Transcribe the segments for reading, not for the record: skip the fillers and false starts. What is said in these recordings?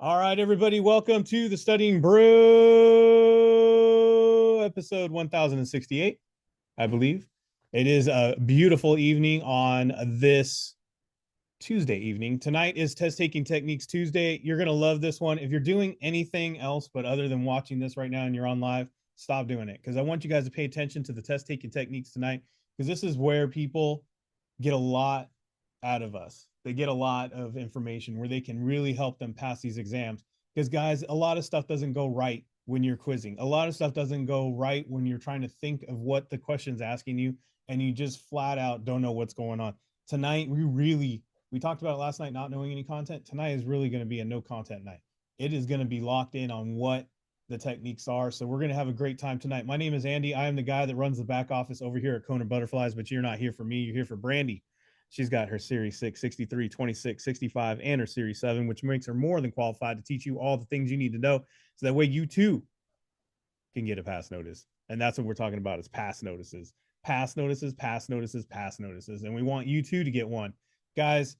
All right, everybody, welcome to the Studying Brew, episode 1068, I believe. It is a beautiful evening on this Tuesday evening. Tonight is Test Taking Techniques Tuesday. You're going to love this one. If you're doing anything else but other than watching this right now and you're on live, stop doing it because I want you guys to pay attention to the Test Taking Techniques tonight because this is where people get a lot out of us. They get a lot of information where they can really help them pass these exams. Because, guys, a lot of stuff doesn't go right when you're quizzing. A lot of stuff doesn't go right when you're trying to think of what the question's asking you and you just flat out don't know what's going on. Tonight, we talked about last night not knowing any content. Tonight is really going to be a no content night. It is going to be locked in on what the techniques are. So we're going to have a great time tonight. My name is Andy. I am the guy that runs the back office over here at KonaButterflyz, but you're not here for me. You're here for Brandy. She's got her Series 6, 63, 26, 65, and her Series 7, which makes her more than qualified to teach you all the things you need to know so that way you too can get a pass notice. And that's what we're talking about is pass notices. Pass notices, pass notices, pass notices. And we want you too to get one. Guys,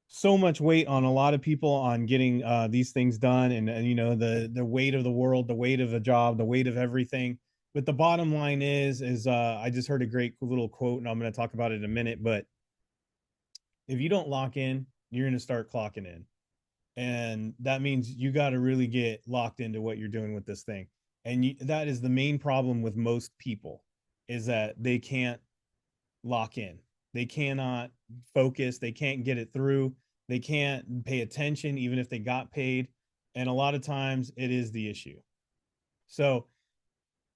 so much weight on a lot of people on getting these things done and you know the weight of the world, the weight of the job, the weight of everything. But the bottom line is I just heard a great little quote and I'm going to talk about it in a minute. But if you don't lock in, you're going to start clocking in. And that means you got to really get locked into what you're doing with this thing. And that is the main problem with most people is that they can't lock in. They cannot focus. They can't get it through. They can't pay attention, even if they got paid. And a lot of times it is the issue. So,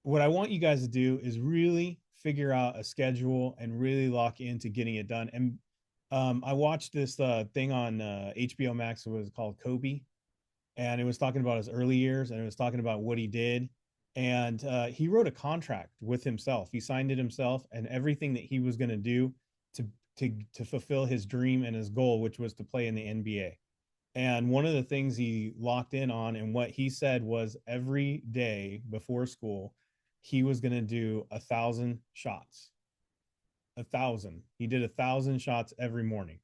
what I want you guys to do is really figure out a schedule and really lock into getting it done. And I watched this thing on HBO Max. It was called Kobe, and it was talking about his early years, and it was talking about what he did. And he wrote a contract with himself. He signed it himself, and everything that he was going to do to to fulfill his dream and his goal, which was to play in the NBA. And one of the things he locked in on, and what he said was every day before school, he was going to do 1,000 shots. 1,000. He did 1,000 shots every morning,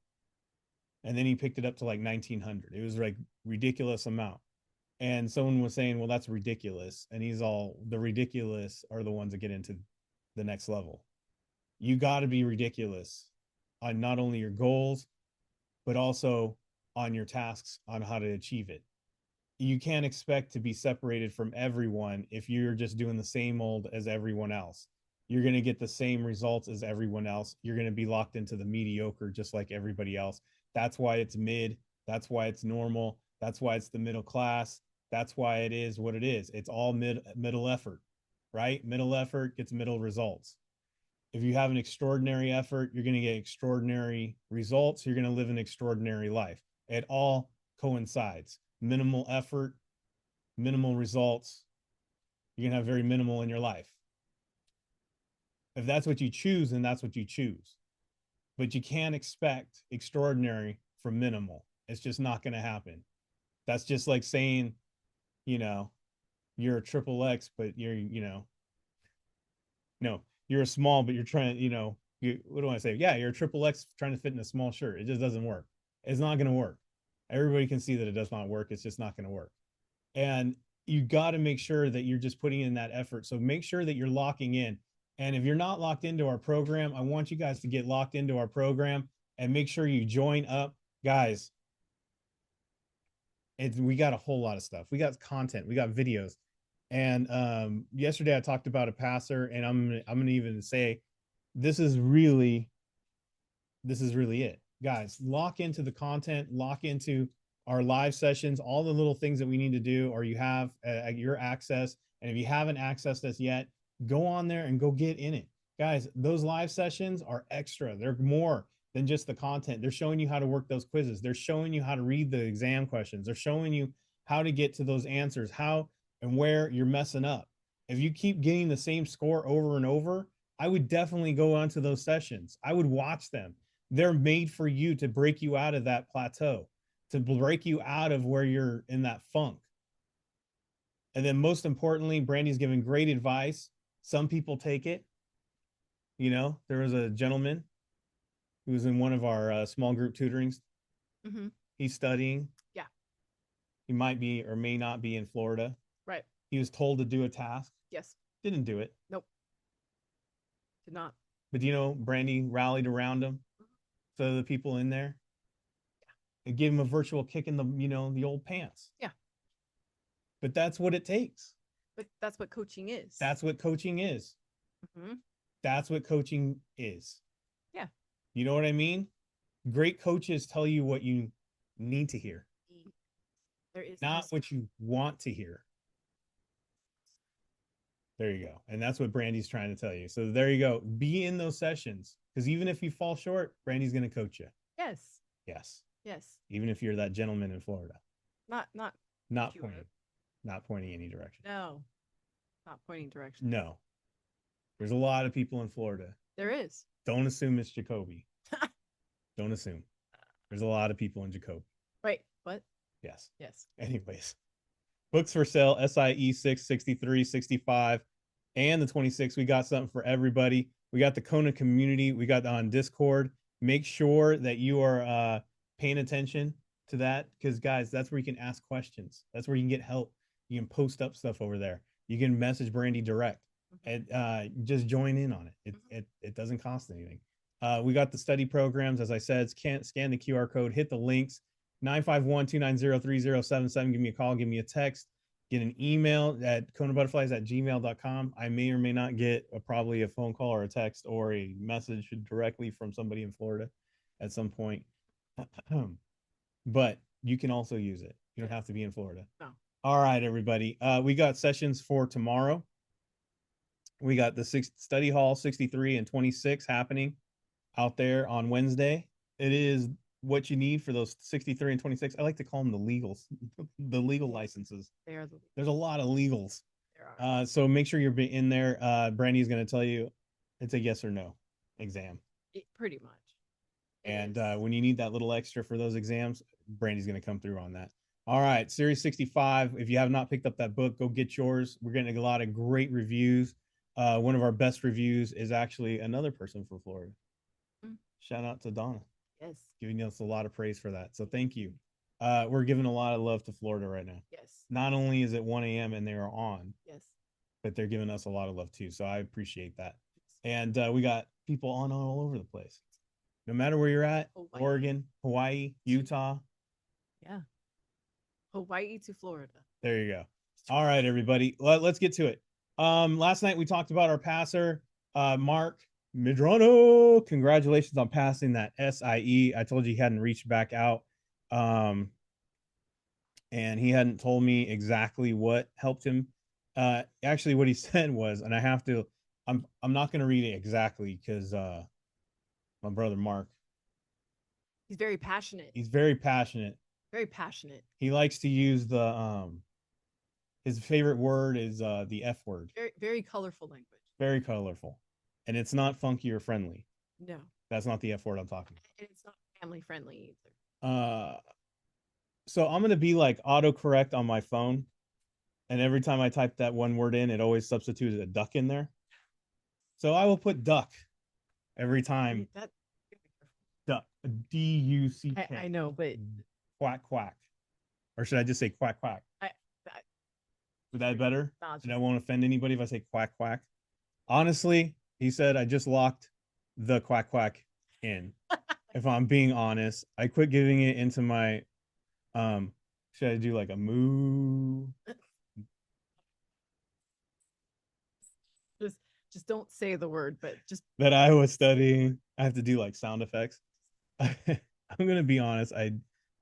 and then he picked it up to like 1,900. It was like ridiculous amount. And someone was saying, "Well, that's ridiculous." And he's all, "The ridiculous are the ones that get into the next level. You got to be ridiculous on not only your goals, but also on your tasks on how to achieve it. You can't expect to be separated from everyone if you're just doing the same old as everyone else. You're going to get the same results as everyone else. You're going to be locked into the mediocre just like everybody else. That's why it's mid. That's why it's normal. That's why it's the middle class. That's why it is what it is. It's all middle effort, right? Middle effort gets middle results. If you have an extraordinary effort, you're going to get extraordinary results. You're going to live an extraordinary life. It all coincides. Minimal effort, minimal results. You're going to have very minimal in your life. If that's what you choose, then that's what you choose. But you can't expect extraordinary from minimal. It's just not going to happen. That's just like saying, you know, you're a triple X, but no, you're a small, but you're trying, what do I say? Yeah, you're a triple X trying to fit in a small shirt. It just doesn't work. It's not going to work. Everybody can see that it does not work. It's just not going to work. And you got to make sure that you're just putting in that effort. So make sure that you're locking in. And if you're not locked into our program, I want you guys to get locked into our program and make sure you join up. Guys, we got a whole lot of stuff. We got content, we got videos. And yesterday I talked about a passer, and I'm gonna even say this is really it. Guys, lock into the content, lock into our live sessions, all the little things that we need to do, or you have your access. And if you haven't accessed us yet, go on there and go get in it. Guys, those live sessions are extra. They're more than just the content. They're showing you how to work those quizzes. They're showing you how to read the exam questions. They're showing you how to get to those answers, how and where you're messing up. If you keep getting the same score over and over, I would definitely go onto those sessions. I would watch them. They're made for you to break you out of that plateau, to break you out of where you're in that funk. And then most importantly, Brandy's giving great advice. Some people take it. There was a gentleman who was in one of our small group tutorings. Mm-hmm. He's studying. Yeah. He might be or may not be in Florida. Right. He was told to do a task, Yes. didn't do it. Nope. Did not. But Brandy rallied around him. So the people in there, and gave him a virtual kick in the old pants. Yeah. But that's what it takes. But that's what coaching is. That's what coaching is. Mm-hmm. That's what coaching is. Yeah. You know what I mean? Great coaches tell you what you need to hear. There is not what you want to hear. There you go. And that's what Brandy's trying to tell you. So there you go. Be in those sessions, because even if you fall short, Brandy's going to coach you. Yes. Yes. Yes. Even if you're that gentleman in Florida. Not pointing. Not pointing any direction. No. Not pointing direction. No. There's a lot of people in Florida. There is. Don't assume it's Jacoby. Don't assume. There's a lot of people in Jacoby. Wait, what? Yes. Yes. Anyways. Books for sale, SIE 6, 63, 65, and the 26. We got something for everybody. We got the Kona community. We got on Discord. Make sure that you are paying attention to that, because, guys, that's where you can ask questions. That's where you can get help. You can post up stuff over there. You can message Brandy direct, and just join in on it. It doesn't cost anything. We got the study programs. As I said, scan the QR code, hit the links. 951-290-3077. Give me a call, give me a text, get an email at KonaButterflyz@gmail.com. I may or may not get probably a phone call or a text or a message directly from somebody in Florida at some point. But you can also use it. You don't have to be in Florida. No. All right, everybody. We got sessions for tomorrow. We got the study hall 63 and 26 happening out there on Wednesday. It is what you need for those 63 and 26. I like to call them the legals, the legal licenses. There's a lot of legals. So make sure you're in there. Brandy's going to tell you it's a yes or no exam. Pretty much. And when you need that little extra for those exams, Brandy's going to come through on that. All right, Series 65. If you have not picked up that book, go get yours. We're getting a lot of great reviews. One of our best reviews is actually another person from Florida. Shout out to Donna. Yes. Giving us a lot of praise for that. So thank you. We're giving a lot of love to Florida right now. Yes. Not only is it 1 a.m. and they are on. Yes. But they're giving us a lot of love too. So I appreciate that. And we got people on all over the place. No matter where you're at, Hawaii. Oregon, Hawaii, Utah. Yeah. Hawaii to Florida. There you go. All right, everybody. Let's get to it. Last night we talked about our passer, Mark Medrano. Congratulations on passing that SIE. I told you he hadn't reached back out. And he hadn't told me exactly what helped him. Actually, what he said was, and I'm not going to read it exactly because my brother Mark, he's very passionate. Very passionate. He likes to use his favorite word is the F word. Very colorful language. Very colorful. And it's not funky or friendly. No. That's not the F word I'm talking about. And it's not family friendly either. So I'm going to be like autocorrect on my phone. And every time I type that one word in, it always substitutes a duck in there. So I will put duck every time. Duck. D-U-C-K. I know, but quack, quack. Or should I just say quack, quack? Would that be better? And I won't offend anybody if I say quack, quack. Honestly, he said I just locked the quack, quack in. If I'm being honest, I quit giving it into my should I do like a moo? Just don't say the word, but just that I was studying. I have to do like sound effects. I'm gonna be honest. I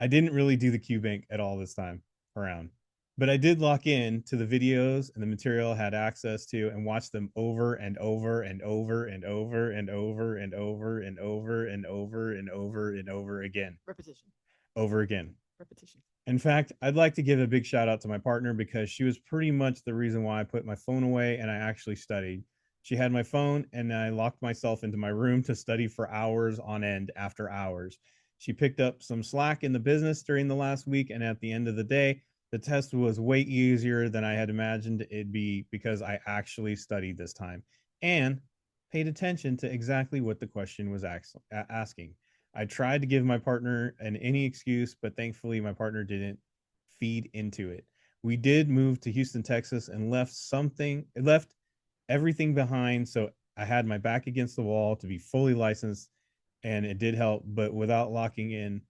didn't really do the Q bank at all this time around, but I did lock in to the videos and the material I had access to and watch them over and over and over and over and over and over and over and over and over and over again. Repetition. Over again. Repetition. In fact, I'd like to give a big shout out to my partner because she was pretty much the reason why I put my phone away and I actually studied. She had my phone and I locked myself into my room to study for hours on end after hours. She picked up some slack in the business during the last week, and at the end of the day, the test was way easier than I had imagined it'd be because I actually studied this time and paid attention to exactly what the question was asking. I tried to give my partner any excuse, but thankfully my partner didn't feed into it. We did move to Houston, Texas, and left everything behind. So I had my back against the wall to be fully licensed, and it did help. But without locking in,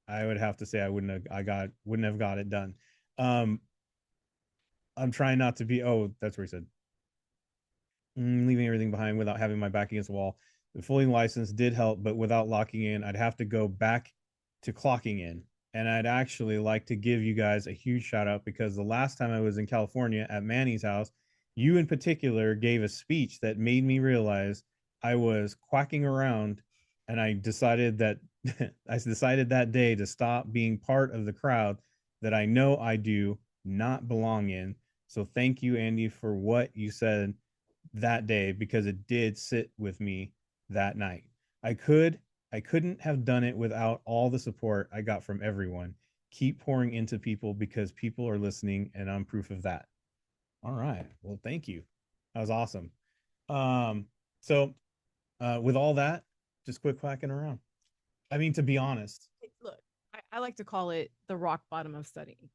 I would have to say I wouldn't have got it done. Um, I'm trying not to be. Oh, that's where he said leaving everything behind without having my back against the wall. The fully licensed did help, but without locking in, I'd have to go back to clocking in. And I'd actually like to give you guys a huge shout out because the last time I was in California at Manny's house, you in particular gave a speech that made me realize I was quacking around, and I decided that day to stop being part of the crowd that I know I do not belong in. So thank you, Andy, for what you said that day because it did sit with me that night. I could I couldn't have done it without all the support I got from everyone. Keep pouring into people because people are listening and I'm proof of that. All right. Well, thank you. That was awesome. Um so with all that, just quit quacking around. I mean, to be honest. Look, I like to call it the rock bottom of studying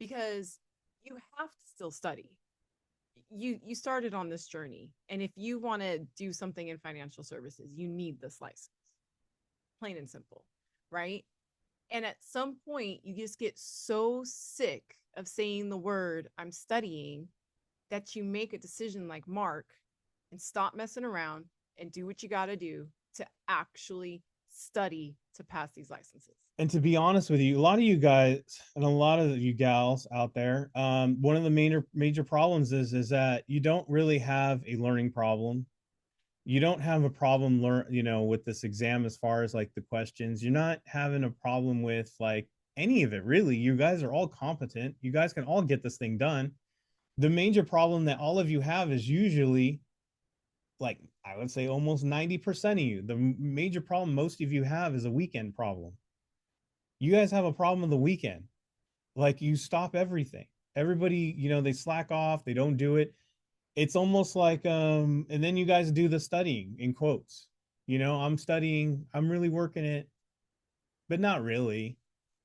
because you have to still study. You started on this journey, and if you want to do something in financial services, you need this license, plain and simple, right? And at some point you just get so sick of saying the word I'm studying that you make a decision like Mark and stop messing around and do what you got to do to actually study to pass these licenses. And to be honest with you, a lot of you guys and a lot of you gals out there, one of the major problems is that you don't really have a learning problem. You don't have a problem with this exam as far as like the questions. You're not having a problem with like any of it really. You guys are all competent. You guys can all get this thing done. The major problem that all of you have is usually, like, I would say almost 90% of you. The major problem most of you have is a weekend problem. You guys have a problem with the weekend. Like, you stop everything. Everybody, they slack off, they don't do it. It's almost like and then you guys do the studying in quotes. I'm studying, I'm really working it, but not really.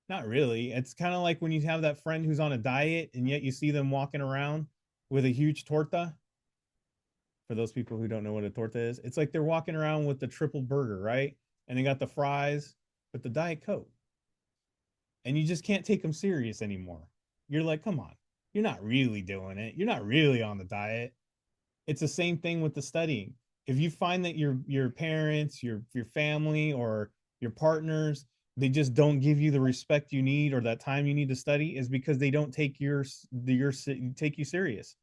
Not really. It's kind of like when you have that friend who's on a diet and yet you see them walking around with a huge torta. For those people who don't know what a torta is, it's like they're walking around with the triple burger, right? And they got the fries, but the Diet Coke. And you just can't take them serious anymore. You're like, come on, you're not really doing it. You're not really on the diet. It's the same thing with the studying. If you find that your parents, your family, or your partners, they just don't give you the respect you need or that time you need to study, is because they don't take take you serious.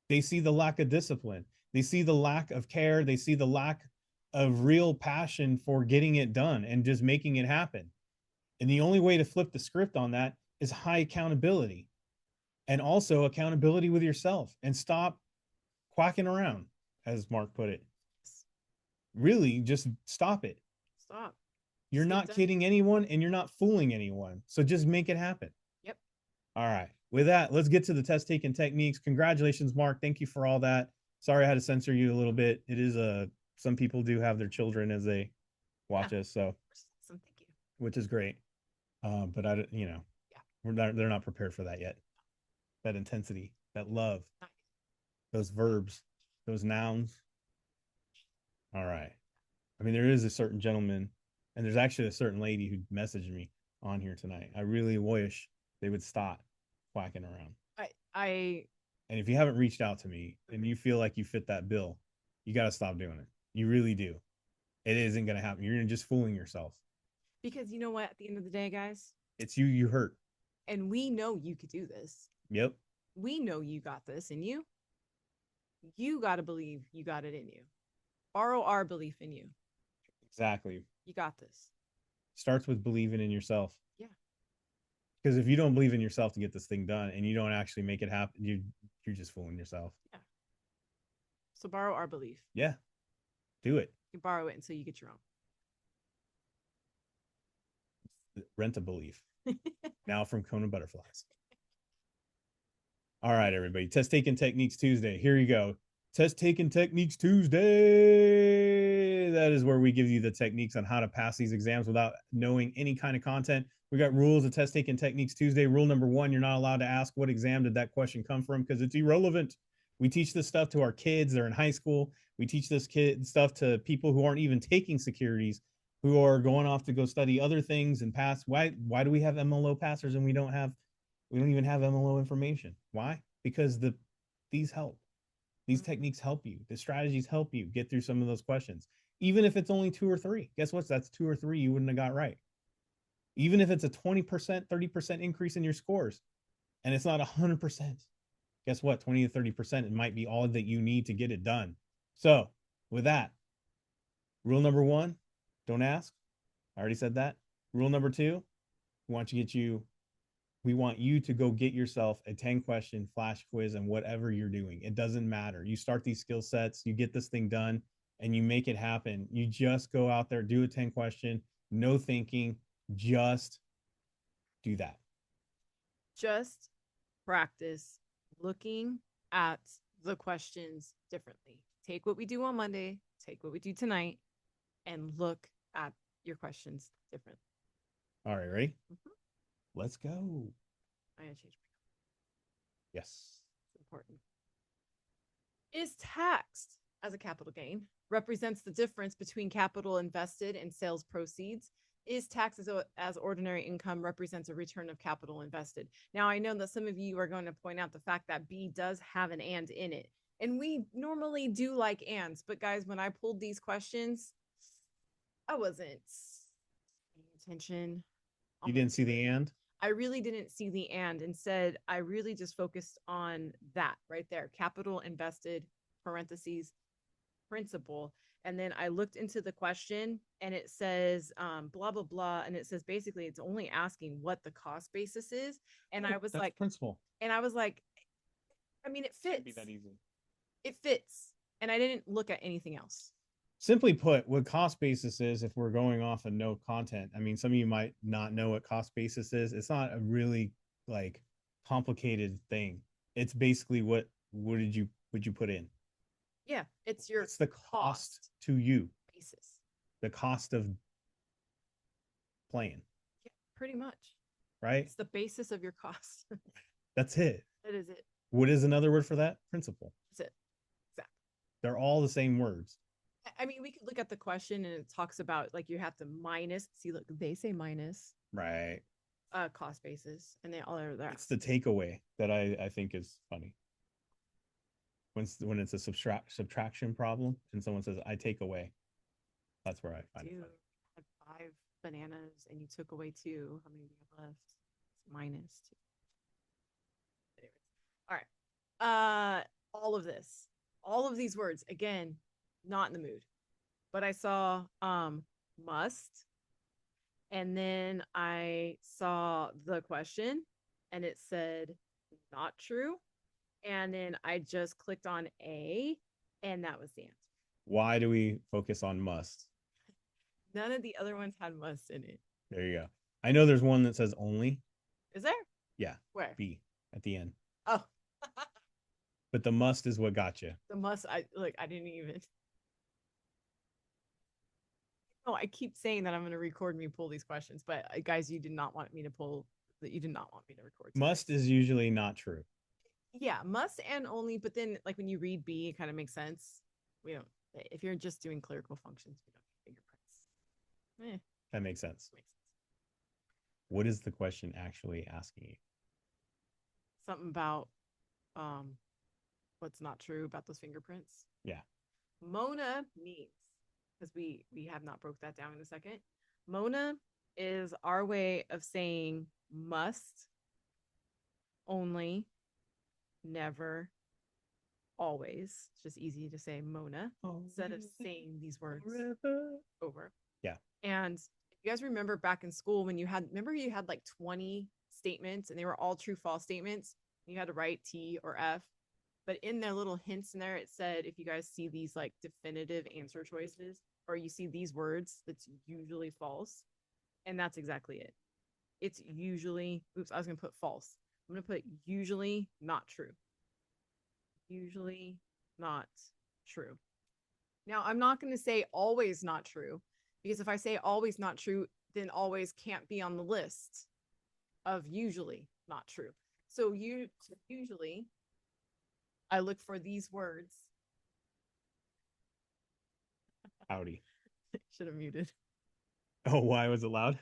They see the lack of discipline. They see the lack of care. They see the lack of real passion for getting it done and just making it happen. And the only way to flip the script on that is high accountability, and also accountability with yourself, and stop quacking around, as Mark put it. Really, just stop it. Stop. You're not kidding anyone and you're not fooling anyone. So just make it happen. Yep. All right. With that, let's get to the test taking techniques. Congratulations, Mark. Thank you for all that. Sorry I had to censor you a little bit. It is some people do have their children as they watch us, so thank you. Which is great. But they're not prepared for that yet. That intensity, that love, those verbs, those nouns. All right. I mean, there is a certain gentleman, and there's actually a certain lady who messaged me on here tonight. I really wish they would stop quacking around. And if you haven't reached out to me and you feel like you fit that bill, you got to stop doing it. You really do. It isn't going to happen. You're just fooling yourself. Because you know what? At the end of the day, guys, it's you hurt. And we know you could do this. Yep. We know you got this in you. You got to believe you got it in you. Borrow our belief in you. Exactly. You got this. Starts with believing in yourself. Yeah. Because if you don't believe in yourself to get this thing done and you don't actually make it happen, you're just fooling yourself. Yeah. So borrow our belief. Yeah. Do it. You borrow it until you get your own. Rent a belief. Now from KonaButterflyz. All right, everybody. Test taking techniques Tuesday. Here you go. Test taking techniques Tuesday. That is where we give you the techniques on how to pass these exams without knowing any kind of content We got rules of test taking techniques Tuesday. Rule number 1, you're not allowed to ask what exam did that question come from because it's irrelevant. We teach this stuff to our kids. They're in high school. We teach this kid stuff to people who aren't even taking securities, who are going off to go study other things and pass. Why do we have MLO passers and we don't even have MLO information? Why? Because these help. These techniques help you. The strategies help you get through some of those questions. Even if it's only 2 or 3. Guess what? That's 2 or 3 you wouldn't have got right. Even if it's a 20%, 30% increase in your scores and it's not 100%, guess what? 20 to 30%, it might be all that you need to get it done. So, with that, rule number 1, don't ask. I already said that. Rule number 2, we want you to go get yourself a 10-question flash quiz and whatever you're doing. It doesn't matter. You start these skill sets, you get this thing done, and you make it happen. You just go out there, do a 10-question, no thinking, just do that. Just practice looking at the questions differently. Take what we do on Monday, take what we do tonight, and look at your questions differently. All right, ready? Let's go. I gotta change my. Yes. It's important. Is taxed as a capital gain, represents the difference between capital invested and sales proceeds. Is taxed as ordinary income, represents a return of capital invested. Now, I know that some of you are going to point out the fact that B does have an and in it. And we normally do like ands, but guys, when I pulled these questions, I wasn't paying attention. You didn't see the and? I really didn't see the and. Instead, I really just focused on that right there. Capital invested, parentheses, principal. And then I looked into the question and it says blah, blah, blah. And it says basically it's only asking what the cost basis is. And I was like, principal. And I was like, I mean, it fits. Can't be that easy. It fits. And I didn't look at anything else. Simply put, what cost basis is, if we're going off of no content, I mean, some of you might not know what cost basis is. It's not a really like complicated thing. It's basically what would you put in? Yeah, it's the cost to you basis. The cost of playing. Yeah, pretty much. Right? It's the basis of your cost. That's it. That is it. What is another word for that? Principal. That's it. Exactly. They're all the same words. I mean, we could look at the question and it talks about like you have to minus. See, look, they say minus. Right. Cost basis, and they all are there. It's the takeaway that I think is funny. When it's a subtraction problem and someone says I take away, that's where I find it funny. Had 5 bananas and you took away 2. How many do you have left? It's minus 2. Anyways. All right. All of this, all of these words, again, not in the mood. But I saw must, and then I saw the question and it said not true. And then I just clicked on A, and that was the answer. Why do we focus on must? None of the other ones had must in it. There you go. I know there's one that says only. Is there? Yeah. Where? B at the end. Oh. But the must is what got you. The must, I didn't even. Oh, I keep saying that I'm going to record me pull these questions, but guys, you did not want me to pull that. You did not want me to record. Must is usually not true. Yeah, must and only, but then like when you read B, it kind of makes sense. We don't, if you're just doing clerical functions, we don't need fingerprints. That makes sense. Makes sense. What is the question actually asking you? Something about what's not true about those fingerprints. Yeah. Mona means, because we have not broke that down in a second. Mona is our way of saying must, only, never, always. It's just easy to say Mona instead of saying these words over. Yeah. And if you guys remember back in school when you had like 20 statements and they were all true false statements. You had to write T or F. But in their little hints in there, it said if you guys see these like definitive answer choices or you see these words, that's usually false. And that's exactly it. It's usually, oops, I was going to put false. I'm going to put usually not true. Usually not true. Now, I'm not going to say always not true, because if I say always not true, then always can't be on the list of usually not true. So usually I look for these words. Howdy. Should have muted. Oh, why was it loud?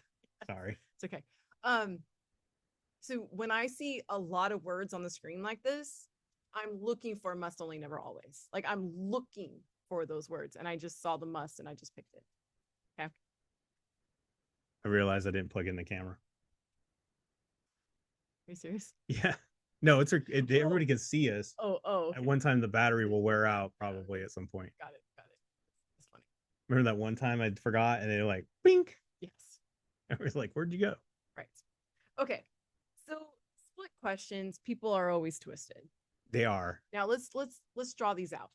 Sorry. It's okay. So when I see a lot of words on the screen like this, I'm looking for must only never always. Like I'm looking for those words and I just saw the must and I just picked it. Okay. I realized I didn't plug in the camera. Are you serious? Yeah. No, everybody can see us. Oh, At okay. one time, the battery will wear out probably at some point. Got it. That's funny. Remember that one time I forgot and they were like, bink. Yes. I was like, where'd you go? Right. Okay. So split questions, people are always twisted. They are. Now let's draw these out.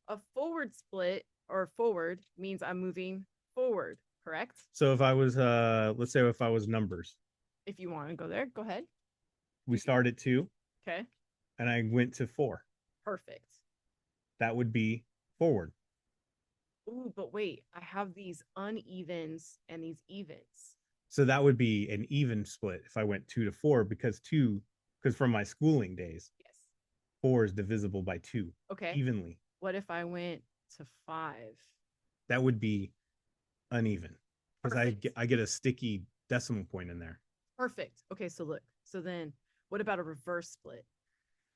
A forward split or forward means I'm moving forward, correct? So if I was, let's say if I was numbers, If you want to go there, go ahead. we start at 2 Okay. and I went to 4. Perfect. That would be forward. Ooh, but wait, I have these unevens and these evens. So that would be an even split if I went 2 to 4 because from my schooling days, Yes. 4 is divisible by 2 Okay. evenly. What if I went to 5? That would be uneven because I get a sticky decimal point in there. Perfect. Okay, so look. So then what about a reverse split?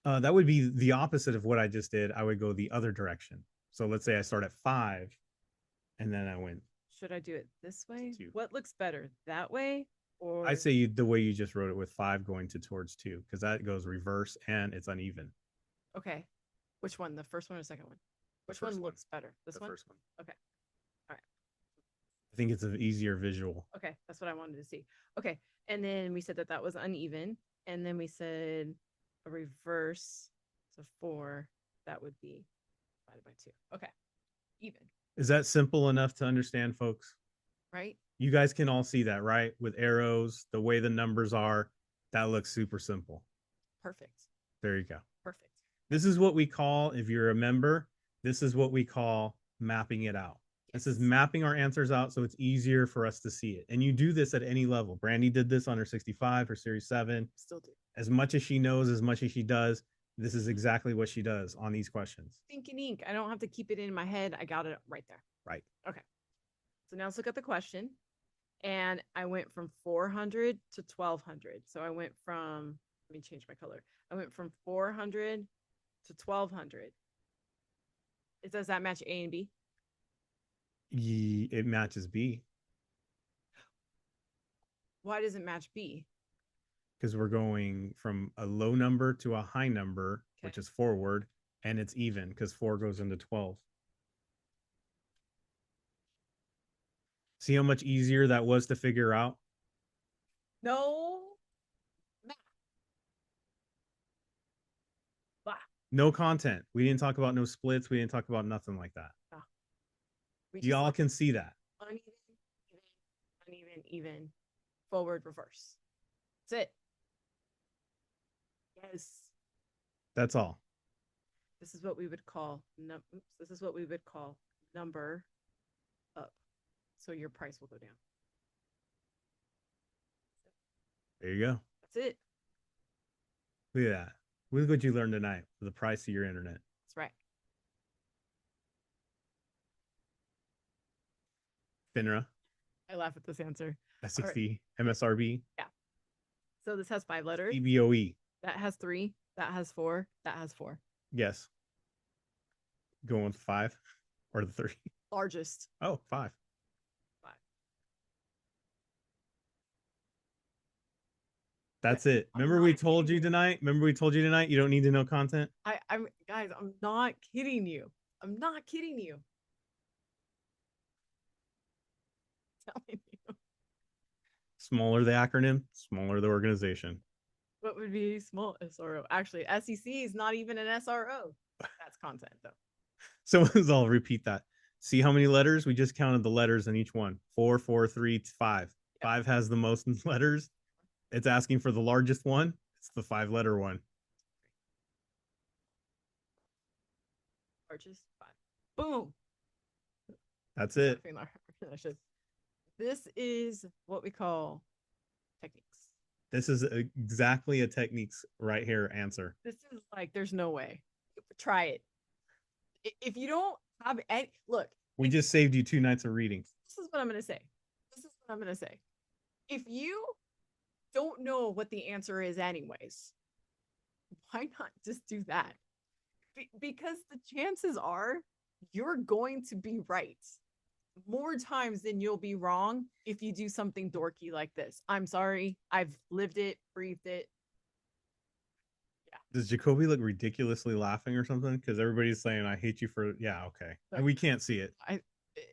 That would be the opposite of what I just did. I would go the other direction. So let's say I start at 5 and then I went. Should I do it this way? 2. What looks better, that way or I say the way you just wrote it with 5 going towards 2 because that goes reverse and it's uneven. Okay. Which one? The first one or second one? Which one looks better? This one? The first one. Okay. All right. I think it's an easier visual. Okay. That's what I wanted to see. Okay. And then we said that was uneven. And then we said a reverse. So 4, that would be divided by 2. Okay. Even. Is that simple enough to understand, folks? Right? You guys can all see that, right? With arrows, the way the numbers are, that looks super simple. Perfect. There you go. Perfect. This is what we call, if you're a member, this is what we call mapping it out. Yes. This is mapping our answers out so it's easier for us to see it. And you do this at any level. Brandy did this on her 65, her Series 7. Still do. As much as she knows, as much as she does, this is exactly what she does on these questions. Think and ink. I don't have to keep it in my head. I got it right there. Right. Okay. So now let's look at the question. And I went from 400 to 1200. So I went from, let me change my color. I went from 400 to 1200. Does that match A and B? It matches B. Why does it match B? Because we're going from a low number to a high number, Okay. which is forward, and it's even because 4 goes into 12. See how much easier that was to figure out? No. Math. Blah. No content. We didn't talk about no splits. We didn't talk about nothing like that. Oh. Y'all can see that. Uneven, even, forward, reverse. That's it. Yes. That's all. This is what we would call this is what we would call number up. So your price will go down. There you go. That's it. Look at that. Look what you learned tonight for the price of your internet. That's right. FINRA, I laugh at this answer. S60, MSRB. Yeah. So this has 5 letters. EBOE. That has 3. That has 4. That has 4. Yes. Going with 5 or the 3. Largest. Oh, 5. 5. That's it. Remember we told you tonight? You don't need to know content? I'm guys, I'm not kidding you. I'm not kidding you. Telling you. Smaller the acronym, smaller the organization. What would be small SRO? Actually, SEC is not even an SRO. That's content though. So I'll repeat that. See how many letters? We just counted the letters in each one. 4, 4, 3, 5. Yep. 5 has the most letters. It's asking for the largest one. It's the 5-letter one. Largest 5. Boom. That's it. I should This is what we call techniques. This is exactly a techniques right here answer. This is like, there's no way. Try it. If you don't have any, look, We just saved you 2 nights of reading. this is what I'm going to say. This is what I'm going to say. If you don't know what the answer is, anyways, why not just do that? Because the chances are you're going to be right more times than you'll be wrong if you do something dorky like this. I'm sorry. I've lived it, breathed it. Yeah. Does Jacoby look ridiculously laughing or something? Because everybody's saying, I hate you for, yeah, okay. And we can't see it.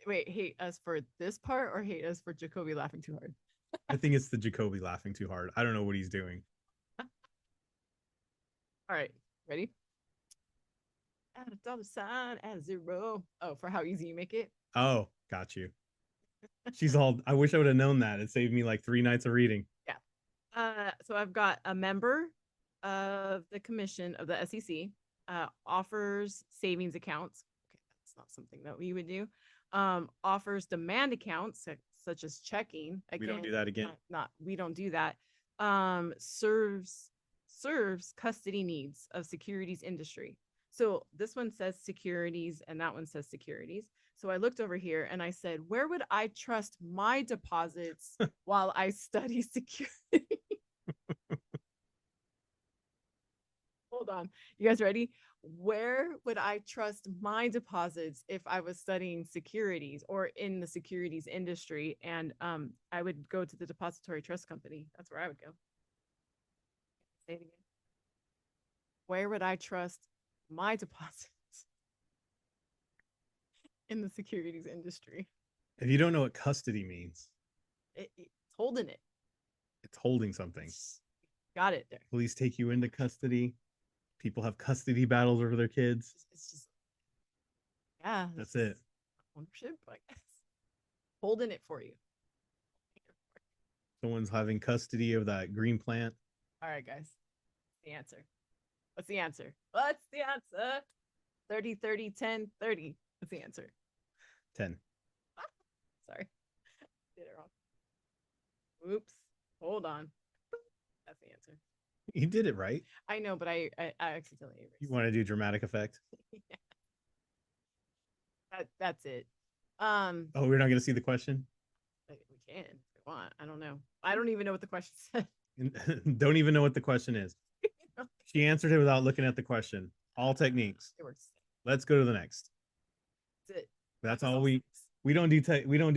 Wait, hate us for this part or hate us for Jacoby laughing too hard? I think it's the Jacoby laughing too hard. I don't know what he's doing. All right. Ready? Add a dollar sign, add a zero. Oh, for how easy you make it? Oh, got you. She's all, I wish I would have known that. It saved me like 3 nights of reading. Yeah. So I've got a member of the commission of the SEC offers savings accounts. Okay, that's not something that we would do. Offers demand accounts such as checking. Again, we don't do that again. We don't do that. Serves custody needs of securities industry. So this one says securities and that one says securities. So I looked over here and I said, where would I trust my deposits while I study security? Hold on. You guys ready? Where would I trust my deposits if I was studying securities or in the securities industry? And I would go to the depository trust company. That's where I would go. Say it again. Where would I trust my deposits in the securities industry? If you don't know what custody means, it's holding it. It's holding something. Got it there. Police take you into custody. People have custody battles over their kids. It's just, yeah. That's it. Ownership, I guess. Holding it for you. Someone's having custody of that green plant. All right, guys. The answer. What's the answer? What's the answer? 30, 30, 10, 30. What's the answer? 10. Sorry. Did it wrong. Oops. Hold on. That's the answer. You did it right. I know, but I accidentally erased. You want to do dramatic effect? Yeah. That's it. Oh, we're not going to see the question? We can if we want. I don't know. I don't even know what the question said. Don't even know what the question is. She answered it without looking at the question. All techniques. It works. Let's go to the next. That's it. That's all we don't do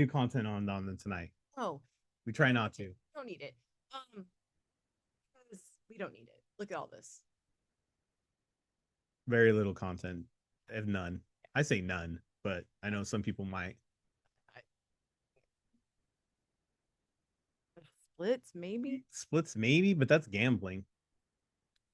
content on them tonight. Oh. We try not to. We don't need it. Because we don't need it. Look at all this. Very little content, if none. I say none, but I know some people might. Splits, maybe. Splits, maybe, but that's gambling.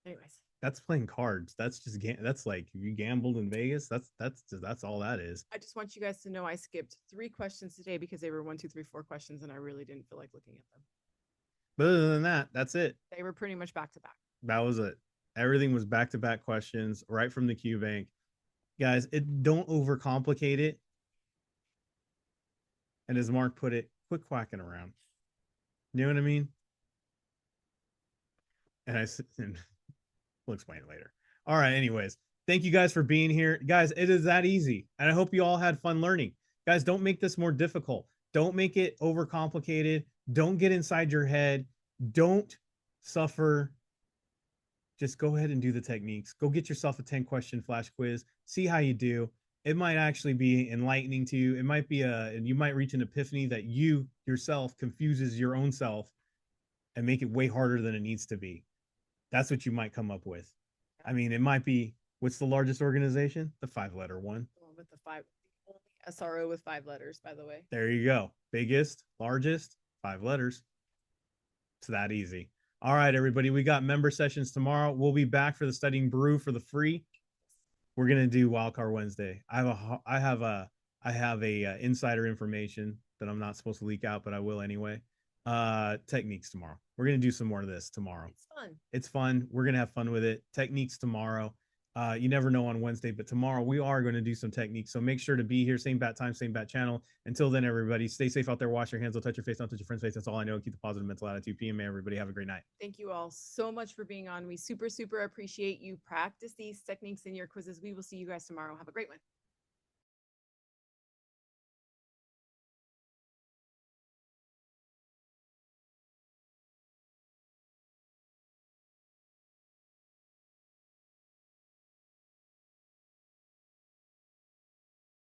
Anyways, that's playing cards. That's just that's like if you gambled in Vegas. That's all that is. I just want you guys to know I skipped 3 questions today because they were 1, 2, 3, 4 questions, and I really didn't feel like looking at them. But other than that, that's it. They were pretty much back to back. That was it. Everything was back to back questions right from the Q Bank. Guys, don't overcomplicate it. And as Mark put it, quit quacking around. You know what I mean? And we'll explain it later. All right. Anyways, thank you guys for being here. Guys, it is that easy. And I hope you all had fun learning. Guys, don't make this more difficult. Don't make it overcomplicated. Don't get inside your head. Don't suffer. Just go ahead and do the techniques. Go get yourself a 10-question flash quiz. See how you do. It might actually be enlightening to you. It might be you might reach an epiphany that you yourself confuses your own self and make it way harder than it needs to be. That's what you might come up with. I mean, it might be, what's the largest organization? The 5-letter one. The one with the only SRO with 5 letters, by the way. There you go. Biggest, largest, 5 letters. It's that easy. All right, everybody. We got member sessions tomorrow. We'll be back for the Studying Brew for the free. We're gonna do Wildcard Wednesday. I have a insider information that I'm not supposed to leak out, but I will anyway. Techniques tomorrow. We're gonna do some more of this tomorrow. It's fun. It's fun. We're gonna have fun with it. Techniques tomorrow. You never know on Wednesday, but tomorrow we are going to do some techniques. So make sure to be here, same bat time, same bat channel. Until then, everybody, stay safe out there. Wash your hands. Don't touch your face. Don't touch your friend's face. That's all I know. Keep the positive mental attitude. PMA, everybody. Have a great night. Thank you all so much for being on. We super, super appreciate you. Practice these techniques in your quizzes. We will see you guys tomorrow. Have a great one.